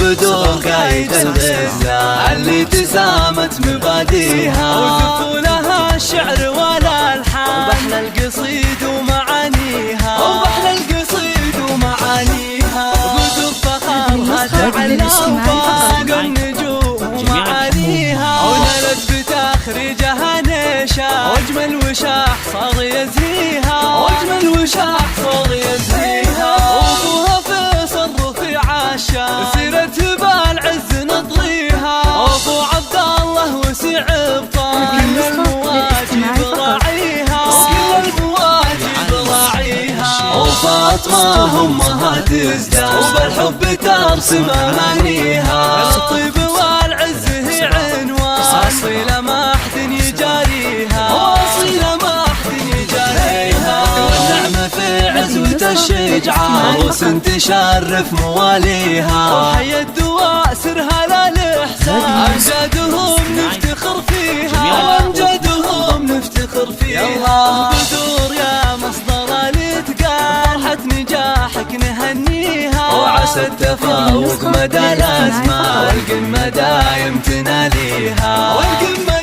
بدور قايد الغزال اللي تسامت مباديها، وطفولها الشعر والألحان، وبحنا القصيد ومعانيها، وبحنا القصيد ومعانيها، بدور فخرها تعلى وفوق النجوم ومعانيها، ونالت بتخريجها نشا، واجمل وشاح صار يزهيها، واجمل وشاح صار يزهيها، وابوها فيصل رفيع الشام سيرة بالعز نطريها، ابو عبد الله وسيع ابطال كل المواجب راعيها، كل المواجب راعيها، وفاطمة امها تزداد وبالحب ترسم امانيها، الطيب والعز هي عنوان، اصيله ما احد يجاريها، واصيله ما احد يجاريها، والنعمه في عزوة الشجعان عروس تشرف مواليها، وحيا الدواء سرها لا الاحسان، امجادهم نفتخر فيها، امجادهم نفتخر فيها، بدور يا مصدر الاتقان فرحة نجاحك نهنيها، وعسى التفوق مدى الازمان والقمه دايم تناليها، والقمة